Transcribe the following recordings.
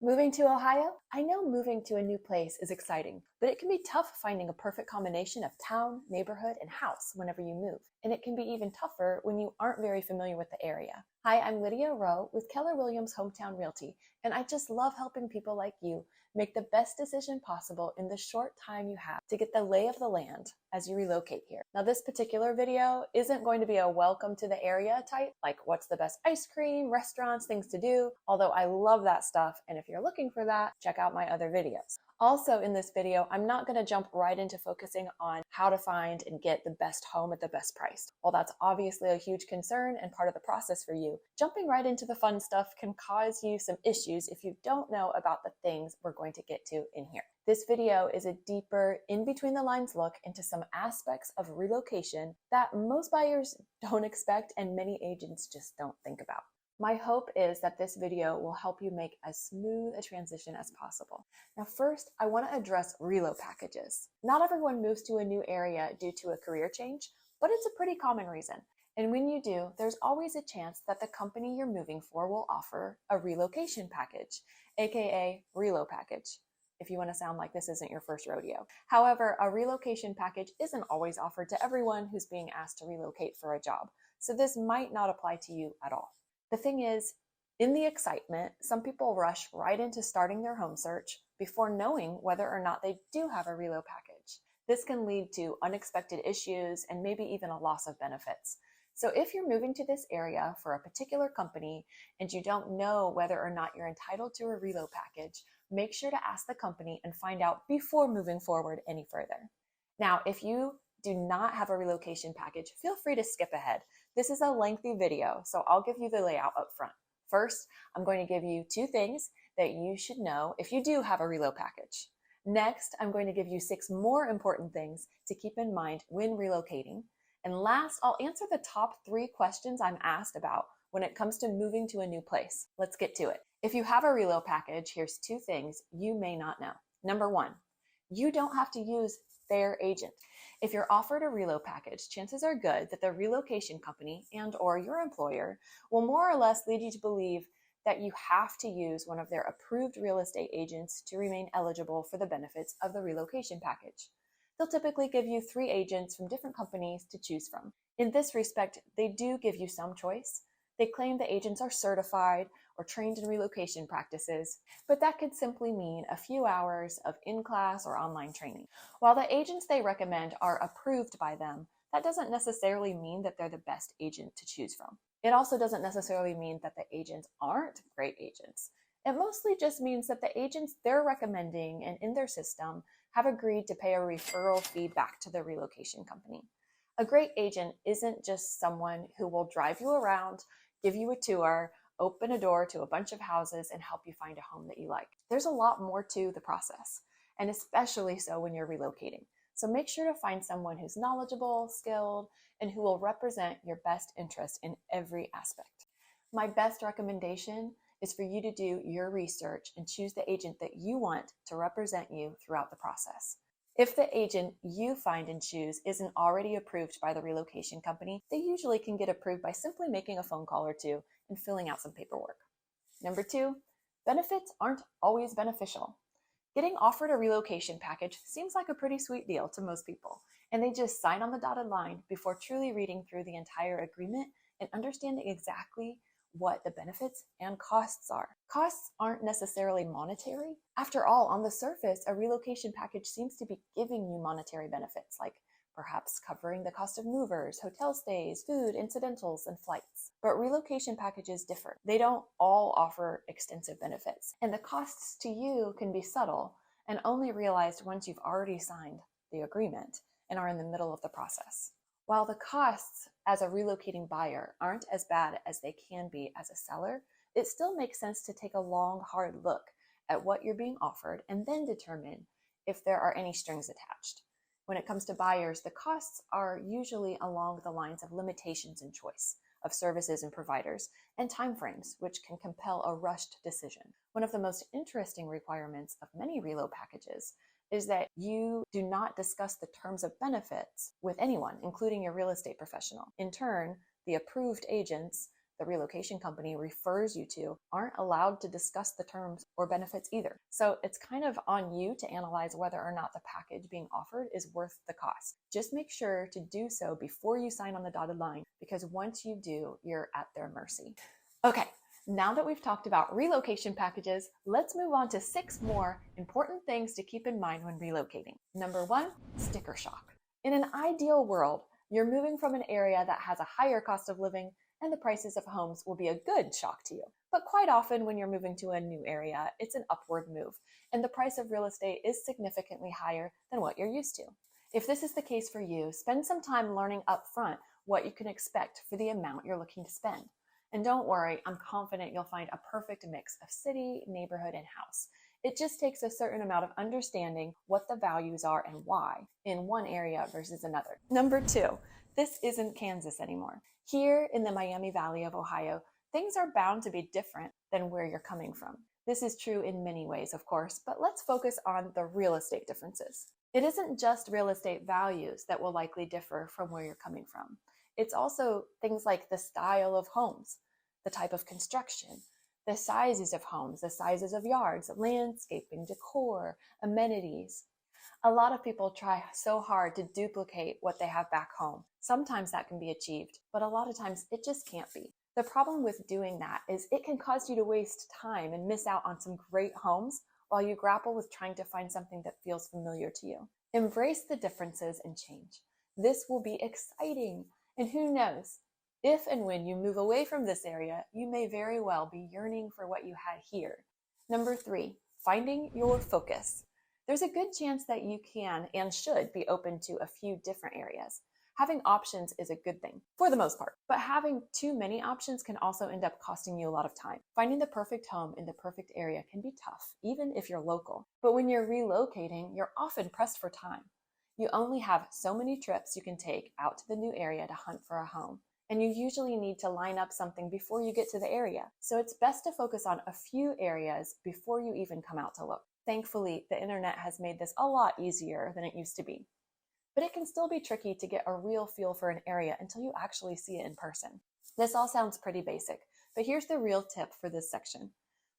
Moving to Ohio? I know moving to a new place is exciting, but it can be tough finding a perfect combination of town, neighborhood, and house whenever you move. And it can be even tougher when you aren't very familiar with the area. Hi, I'm Lydia Rowe with Keller Williams Hometown Realty, and I just love helping people like you make the best decision possible in the short time you have to get the lay of the land as you relocate here. Now, this particular video isn't going to be a welcome to the area type, like what's the best ice cream, restaurants, things to do, although I love that stuff, and if you're looking for that, check out my other videos. Also in this video, I'm not going to jump right into focusing on how to find and get the best home at the best price. While that's obviously a huge concern and part of the process for you, jumping right into the fun stuff can cause you some issues if you don't know about the things we're going to get to in here. This video is a deeper, in between the lines look into some aspects of relocation that most buyers don't expect and many agents just don't think about. My hope is that this video will help you make as smooth a transition as possible. Now, first, I want to address RELO packages. Not everyone moves to a new area due to a career change, but it's a pretty common reason. And when you do, there's always a chance that the company you're moving for will offer a relocation package, aka RELO package, if you want to sound like this isn't your first rodeo. However, a relocation package isn't always offered to everyone who's being asked to relocate for a job, so this might not apply to you at all. The thing is, in the excitement, some people rush right into starting their home search before knowing whether or not they do have a RELO package. This can lead to unexpected issues and maybe even a loss of benefits. So if you're moving to this area for a particular company and you don't know whether or not you're entitled to a RELO package, make sure to ask the company and find out before moving forward any further. Now, if you do not have a relocation package, feel free to skip ahead. This is a lengthy video, so I'll give you the layout up front. First, I'm going to give you 2 things that you should know if you do have a RELO package. Next, I'm going to give you 6 more important things to keep in mind when relocating. And last, I'll answer the top 3 questions I'm asked about when it comes to moving to a new place. Let's get to it. If you have a RELO package, here's 2 things you may not know. Number 1, you don't have to use their agent. If you're offered a RELO package, chances are good that the relocation company and or your employer will more or less lead you to believe that you have to use one of their approved real estate agents to remain eligible for the benefits of the relocation package. They'll typically give you 3 agents from different companies to choose from. In this respect, they do give you some choice. They claim the agents are certified or trained in relocation practices, but that could simply mean a few hours of in-class or online training. While the agents they recommend are approved by them, that doesn't necessarily mean that they're the best agent to choose from. It also doesn't necessarily mean that the agents aren't great agents. It mostly just means that the agents they're recommending and in their system have agreed to pay a referral fee back to the relocation company. A great agent isn't just someone who will drive you around, give you a tour, open a door to a bunch of houses, and help you find a home that you like. There's a lot more to the process, and especially so when you're relocating. So make sure to find someone who's knowledgeable, skilled, and who will represent your best interest in every aspect. My best recommendation is for you to do your research and choose the agent that you want to represent you throughout the process. If the agent you find and choose isn't already approved by the relocation company, they usually can get approved by simply making a phone call or 2 and filling out some paperwork. Number 2, benefits aren't always beneficial. Getting offered a relocation package seems like a pretty sweet deal to most people, and they just sign on the dotted line before truly reading through the entire agreement and understanding exactly what the benefits and costs are. Costs aren't necessarily monetary. After all, on the surface, a relocation package seems to be giving you monetary benefits, like perhaps covering the cost of movers, hotel stays, food, incidentals, and flights. But relocation packages differ. They don't all offer extensive benefits, and the costs to you can be subtle and only realized once you've already signed the agreement and are in the middle of the process. While the costs as a relocating buyer aren't as bad as they can be as a seller, it still makes sense to take a long, hard look at what you're being offered and then determine if there are any strings attached. When it comes to buyers, the costs are usually along the lines of limitations in choice of services and providers and timeframes, which can compel a rushed decision. One of the most interesting requirements of many RELO packages is that you do not discuss the terms of benefits with anyone, including your real estate professional. In turn, the approved agents, the relocation company refers you to aren't allowed to discuss the terms or benefits either. So it's kind of on you to analyze whether or not the package being offered is worth the cost. Just make sure to do so before you sign on the dotted line, because once you do, you're at their mercy. Okay, now that we've talked about relocation packages, let's move on to 6 more important things to keep in mind when relocating. Number 1, sticker shock. In an ideal world, you're moving from an area that has a higher cost of living, and the prices of homes will be a good shock to you. But quite often when you're moving to a new area, it's an upward move, and the price of real estate is significantly higher than what you're used to. If this is the case for you, spend some time learning up front what you can expect for the amount you're looking to spend. And don't worry, I'm confident you'll find a perfect mix of city, neighborhood, and house. It just takes a certain amount of understanding what the values are and why in one area versus another. Number 2, this isn't Kansas anymore. Here in the Miami Valley of Ohio, things are bound to be different than where you're coming from. This is true in many ways, of course, but let's focus on the real estate differences. It isn't just real estate values that will likely differ from where you're coming from. It's also things like the style of homes, the type of construction, the sizes of homes, the sizes of yards, landscaping, decor, amenities. A lot of people try so hard to duplicate what they have back home. Sometimes that can be achieved, but a lot of times it just can't be. The problem with doing that is it can cause you to waste time and miss out on some great homes while you grapple with trying to find something that feels familiar to you. Embrace the differences and change. This will be exciting, and who knows, if and when you move away from this area, you may very well be yearning for what you had here. Number 3, finding your focus. There's a good chance that you can and should be open to a few different areas. Having options is a good thing, for the most part, but having too many options can also end up costing you a lot of time. Finding the perfect home in the perfect area can be tough, even if you're local. But when you're relocating, you're often pressed for time. You only have so many trips you can take out to the new area to hunt for a home, and you usually need to line up something before you get to the area. So it's best to focus on a few areas before you even come out to look. Thankfully, the internet has made this a lot easier than it used to be. But it can still be tricky to get a real feel for an area until you actually see it in person. This all sounds pretty basic, but here's the real tip for this section.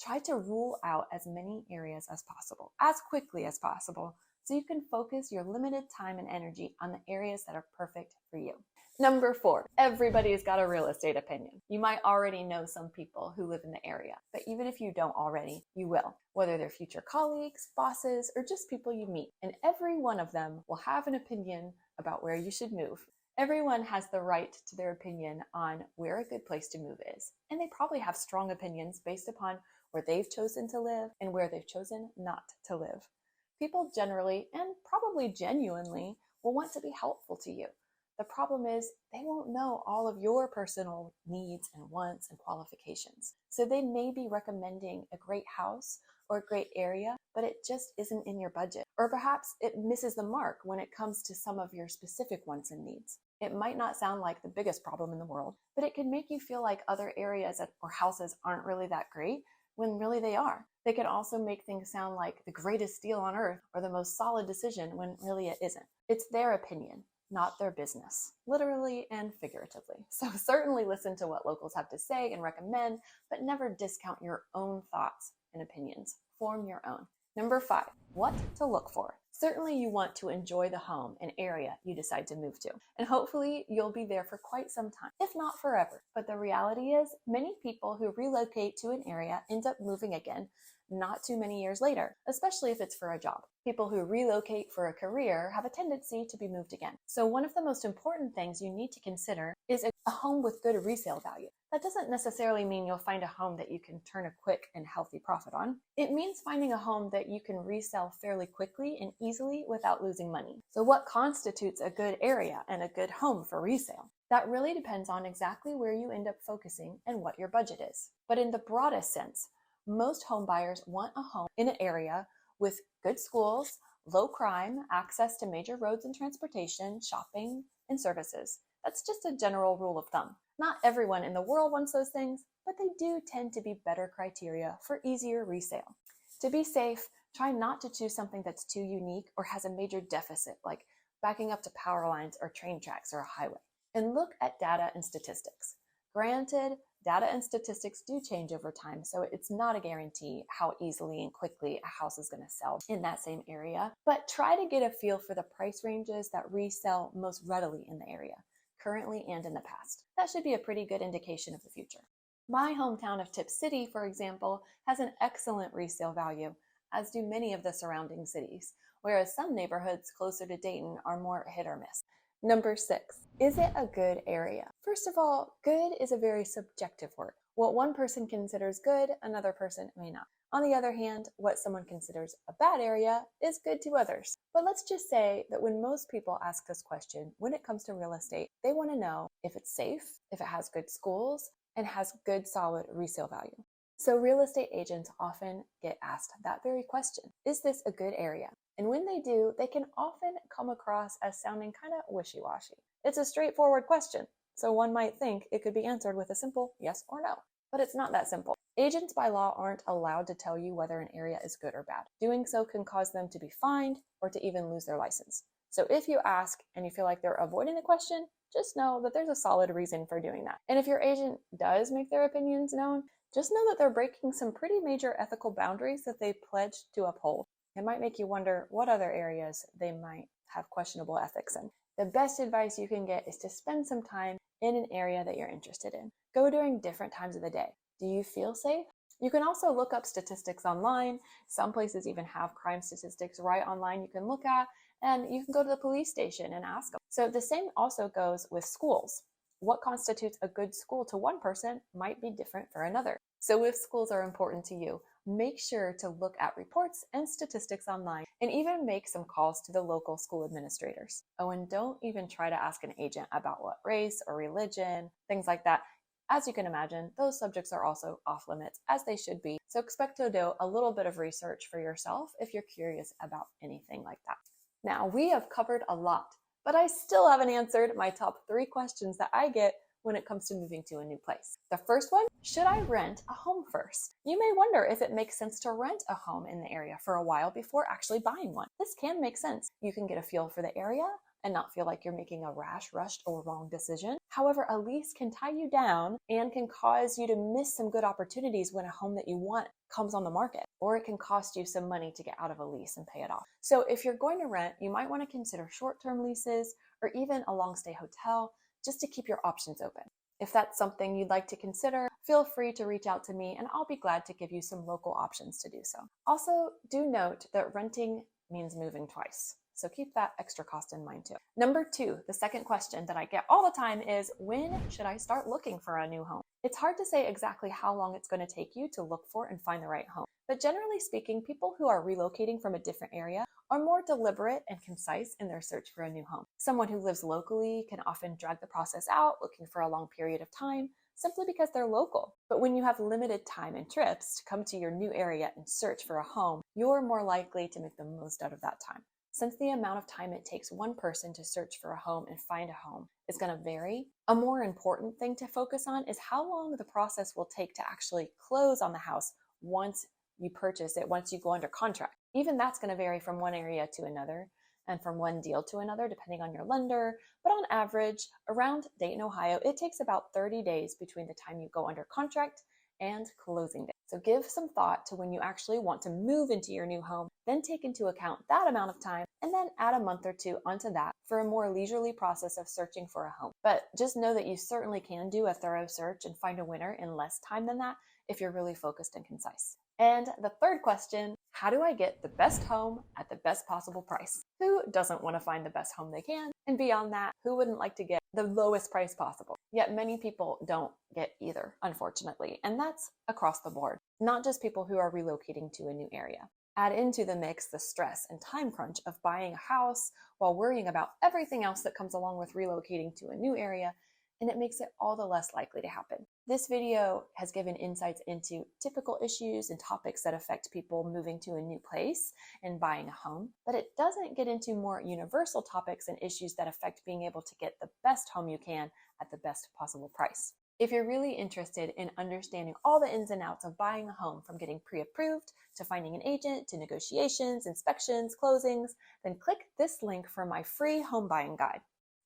Try to rule out as many areas as possible, as quickly as possible, so you can focus your limited time and energy on the areas that are perfect for you. Number 4, everybody's got a real estate opinion. You might already know some people who live in the area, but even if you don't already, you will, whether they're future colleagues, bosses, or just people you meet. And every one of them will have an opinion about where you should move. Everyone has the right to their opinion on where a good place to move is, and they probably have strong opinions based upon where they've chosen to live and where they've chosen not to live. People generally, and probably genuinely, will want to be helpful to you. The problem is they won't know all of your personal needs and wants and qualifications. So they may be recommending a great house or a great area, but it just isn't in your budget. Or perhaps it misses the mark when it comes to some of your specific wants and needs. It might not sound like the biggest problem in the world, but it can make you feel like other areas or houses aren't really that great when really they are. They can also make things sound like the greatest deal on earth or the most solid decision when really it isn't. It's their opinion, not their business, literally and figuratively. So certainly listen to what locals have to say and recommend, but never discount your own thoughts and opinions. Form your own. Number 5, what to look for. Certainly you want to enjoy the home and area you decide to move to, and hopefully you'll be there for quite some time, if not forever. But the reality is many people who relocate to an area end up moving again not too many years later, especially if it's for a job. People who relocate for a career have a tendency to be moved again. So one of the most important things you need to consider is a home with good resale value. That doesn't necessarily mean you'll find a home that you can turn a quick and healthy profit on. It means finding a home that you can resell fairly quickly and easily without losing money. So what constitutes a good area and a good home for resale? That really depends on exactly where you end up focusing and what your budget is. But in the broadest sense, most home buyers want a home in an area with good schools, low crime, access to major roads and transportation, shopping, and services. That's just a general rule of thumb. Not everyone in the world wants those things, but they do tend to be better criteria for easier resale. To be safe, try not to choose something that's too unique or has a major deficit, like backing up to power lines or train tracks or a highway. And look at data and statistics. Granted, Data and statistics do change over time, so it's not a guarantee how easily and quickly a house is going to sell in that same area, but try to get a feel for the price ranges that resell most readily in the area, currently and in the past. That should be a pretty good indication of the future. My hometown of Tipp City, for example, has an excellent resale value, as do many of the surrounding cities, whereas some neighborhoods closer to Dayton are more hit or miss. Number 6, is it a good area? First of all, good is a very subjective word. What one person considers good, another person may not. On the other hand, what someone considers a bad area is good to others. But let's just say that when most people ask this question, when it comes to real estate, they want to know if it's safe, if it has good schools, and has good solid resale value. So real estate agents often get asked that very question. Is this a good area? And when they do, they can often come across as sounding kind of wishy-washy. It's a straightforward question, so one might think it could be answered with a simple yes or no. But it's not that simple. Agents by law aren't allowed to tell you whether an area is good or bad. Doing so can cause them to be fined or to even lose their license. So if you ask and you feel like they're avoiding the question, just know that there's a solid reason for doing that. And if your agent does make their opinions known, just know that they're breaking some pretty major ethical boundaries that they pledged to uphold. It might make you wonder what other areas they might have questionable ethics in. The best advice you can get is to spend some time in an area that you're interested in. Go during different times of the day. Do you feel safe? You can also look up statistics online. Some places even have crime statistics right online you can look at, and you can go to the police station and ask them. So the same also goes with schools. What constitutes a good school to one person might be different for another. So if schools are important to you, make sure to look at reports and statistics online and even make some calls to the local school administrators. Oh, and don't even try to ask an agent about what race or religion, things like that. As you can imagine, those subjects are also off limits, as they should be. So expect to do a little bit of research for yourself if you're curious about anything like that. Now, we have covered a lot, but I still haven't answered my top 3 questions that I get when it comes to moving to a new place. The first one, should I rent a home first? You may wonder if it makes sense to rent a home in the area for a while before actually buying one. This can make sense. You can get a feel for the area and not feel like you're making a rash, rushed, or wrong decision. However, a lease can tie you down and can cause you to miss some good opportunities when a home that you want comes on the market, or it can cost you some money to get out of a lease and pay it off. So if you're going to rent, you might want to consider short-term leases or even a long-stay hotel, just to keep your options open. If that's something you'd like to consider, feel free to reach out to me and I'll be glad to give you some local options to do so. Also, do note that renting means moving twice, so keep that extra cost in mind too. Number 2, the second question that I get all the time is, when should I start looking for a new home? It's hard to say exactly how long it's going to take you to look for and find the right home. But generally speaking, people who are relocating from a different area are more deliberate and concise in their search for a new home. Someone who lives locally can often drag the process out, looking for a long period of time, simply because they're local. But when you have limited time and trips to come to your new area and search for a home, you're more likely to make the most out of that time. Since the amount of time it takes one person to search for a home and find a home is going to vary, a more important thing to focus on is how long the process will take to actually close on the house once you purchase it, once you go under contract. Even that's going to vary from one area to another and from one deal to another, depending on your lender. But on average, around Dayton, Ohio, it takes about 30 days between the time you go under contract and closing day. So give some thought to when you actually want to move into your new home, then take into account that amount of time, and then add a month or 2 onto that for a more leisurely process of searching for a home. But just know that you certainly can do a thorough search and find a winner in less time than that if you're really focused and concise. And the third question, how do I get the best home at the best possible price? Who doesn't want to find the best home they can? And beyond that, who wouldn't like to get the lowest price possible? Yet many people don't get either, unfortunately. And that's across the board, not just people who are relocating to a new area. Add into the mix the stress and time crunch of buying a house while worrying about everything else that comes along with relocating to a new area, and it makes it all the less likely to happen. This video has given insights into typical issues and topics that affect people moving to a new place and buying a home, but it doesn't get into more universal topics and issues that affect being able to get the best home you can at the best possible price. If you're really interested in understanding all the ins and outs of buying a home, from getting pre-approved to finding an agent to negotiations, inspections, closings, then click this link for my free home buying guide.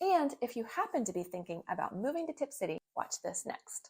And if you happen to be thinking about moving to Tipp City, watch this next.